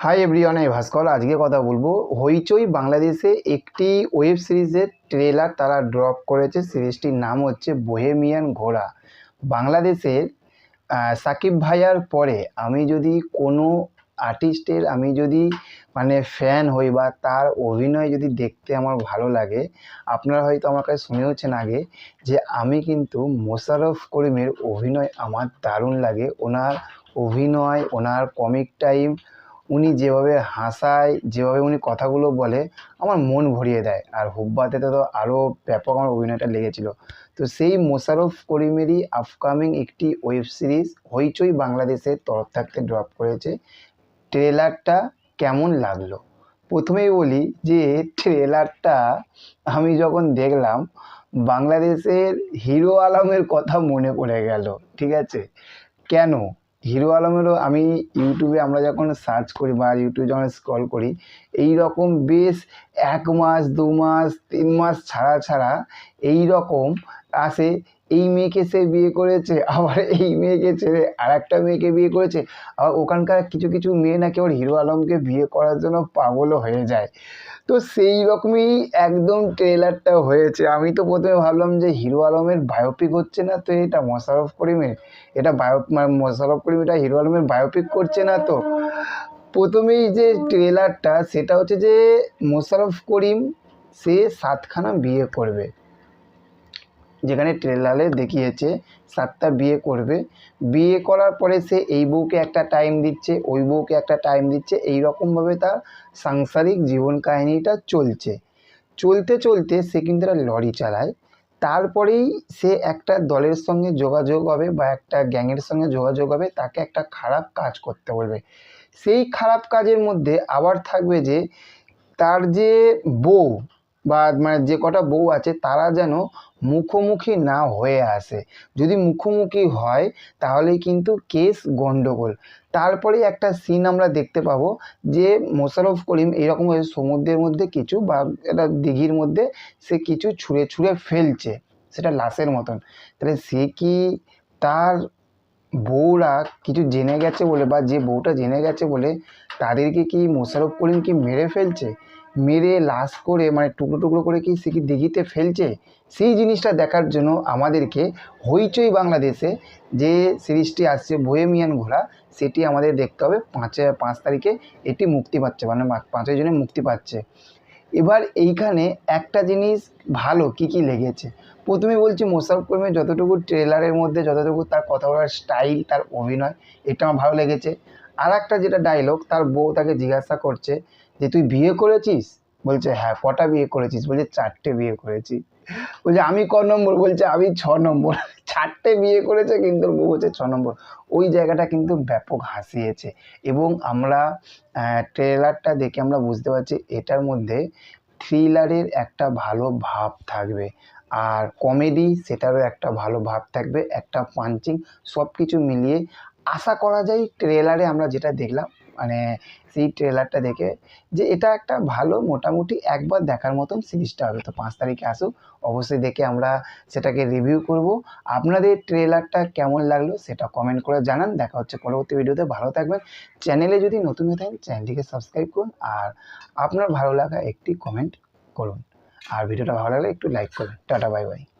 Hi everyone, আমি ভাস্কর। আজকে কথা বলবো হইচই বাংলাদেশে একটি ওয়েব সিরিজের ট্রেলার তারা ড্রপ করেছে। সিরিজটির নাম হচ্ছে বোহেমিয়ান ঘোড়া। বাংলাদেশের সাকিব ভাইয়ার পরে আমি যদি কোনো আর্টিস্টের আমি যদি ফ্যান হই বা তার অভিনয় যদি দেখতে আমার ভালো লাগে, আপনারা হয়তো আমার কাছে শুনেওছেন আগে যে আমি কিন্তু মোশাররফ করিমের অভিনয় আমার দারুণ লাগে। ওনার অভিনয়, ওনার কমিক টাইম, উনি যেভাবে হাসায়, যেভাবে উনি কথাগুলো বলে আমার মন ভরিয়ে দেয়। আর হুব্বাতে তো আরও ব্যাপক আমার অভিনয়টা লেগেছিল। তো সেই মোশাররফ করিমেরই আপকামিং একটি ওয়েব সিরিজ হইচই বাংলাদেশের তরফ থাকতে ড্রপ করেছে। ট্রেলারটা কেমন লাগলো? প্রথমেই বলি যে ট্রেলারটা আমি যখন দেখলাম বাংলাদেশের হিরো আলমের কথা মনে পড়ে গেল। ঠিক আছে, কেন? হিরো আলমেরও আমি ইউটিউবে আমরা যখন সার্চ করি বা ইউটিউবে যখন স্ক্রল করি, এই রকম বেশ 1 মাস 2 মাস 3 মাস ছাড়া ছাড়া এই রকম আসে। এই মেয়েকে সে বিয়ে করেছে, আবার এই মেয়েকে ছেড়ে আরেকটা মেয়েকে বিয়ে করেছে। আবার ওখানকার কিছু কিছু মেয়ে নাকি আবার হিরো আলমকে বিয়ে করার জন্য পাগলও হয়ে যায়। তো সেই রকমই একদম ট্রেলারটা হয়েছে। আমি তো প্রথমে ভাবলাম যে হিরো আলমের বায়োপিক হচ্ছে না তো, এটা মোশাররফ করিমের, এটা মোশাররফ করিম এটা হিরো আলমের বায়োপিক করছে না তো। প্রথমেই যে ট্রেলারটা সেটা হচ্ছে যে মোশাররফ করিম সে 7খানা বিয়ে করবে, যেখানে ট্রেলারে দেখিয়েছে 7টা বিয়ে করবে। বিয়ে করার পরে সে এই বউকে একটা টাইম দিচ্ছে, ওই বউকে একটা টাইম দিচ্ছে, এই রকমভাবে তার সাংসারিক জীবন কাহিনীটা চলছে। চলতে চলতে সে কিন্তু একটা লরি চালায়। তারপরেই সে একটা দলের সঙ্গে যোগাযোগ হবে বা একটা গ্যাংয়ের সঙ্গে যোগাযোগ হবে, তাকে একটা খারাপ কাজ করতে বলবে। সেই খারাপ কাজের মধ্যে আবার থাকবে যে তার যে বউ বা যে কটা বউ আছে তারা যেন মুখোমুখি না হয়ে আসে। যদি মুখোমুখি হয় তাহলেই কিন্তু কেস গন্ডগোল। তারপরে একটা সিন আমরা দেখতে পাবো যে মোশাররফ করিম এইরকমভাবে সমুদ্রের মধ্যে কিছু বা একটা দিঘির মধ্যে সে কিছু ছুঁড়ে ছুঁড়ে ফেলছে, সেটা লাশের মতন। তাহলে সে কি তার বউরা কিছু জেনে গেছে বলে বা যে বউটা জেনে গেছে বলে তাদেরকে কি মোশাররফ করিম কি মেরে ফেলছে, মেরে লাশ করে টুকরো টুকরো করে কি সে কি দিঘিতে ফেলছে? সেই জিনিসটা দেখার জন্য আমাদেরকে হইচই বাংলাদেশে যে সিরিজটি আসছে বোহেমিয়ান ঘোড়া, সেটি আমাদের দেখতে হবে। 5 তারিখে এটি মুক্তি পাচ্ছে, 5ই জুনে মুক্তি পাচ্ছে। এবার এইখানে একটা জিনিস ভালো কি লেগেছে, প্রথমে বলছি মোশাররফ করিমের যতটুকু ট্রেলারের মধ্যে যতটুকু তার কথা বলার স্টাইল, তার অভিনয়, এটা আমার ভালো লেগেছে। আর একটা যেটা ডায়লগ, তার বউ তাকে জিজ্ঞাসা করছে যে তুই বিয়ে করেছিস? বলছে হ্যাঁ। কটা বিয়ে করেছিস? বলছে 4টে বিয়ে করেছি। বলছে আমি ক নম্বর? বলছে আমি 6 নম্বর। 4টে বিয়ে করেছে কিন্তু ওর বউ হচ্ছে 6 নম্বর। ওই জায়গাটা কিন্তু ব্যাপক হাসিয়েছে। এবং আমরা ট্রেলারটা দেখে আমরা বুঝতে পারছি এটার মধ্যে থ্রিলারের একটা ভালো ভাব থাকবে, আর কমেডি সেটারও একটা ভালো ভাব থাকবে, একটা পাঞ্চিং, সব কিছু মিলিয়ে আশা করা যায় ট্রেলারে আমরা যেটা দেখলাম, সেই ট্রেলারটা দেখে যে এটা একটা ভালো মোটামুটি একবার দেখার মতন সিরিজটা হবে। তো 5 তারিখে আসুক, অবশ্যই দেখে আমরা সেটাকে রিভিউ করব। আপনাদের ট্রেলারটা কেমন লাগলো সেটা কমেন্ট করে জানান। দেখা হচ্ছে পরবর্তী ভিডিওতে। ভালো থাকবেন। চ্যানেলে যদি নতুন হয়ে থাকেন চ্যানেলটিকে সাবস্ক্রাইব করুন, আর আপনার ভালো লাগা একটি কমেন্ট করুন, আর ভিডিওটা ভালো লাগলে একটু লাইক করুন। Tata, bye bye.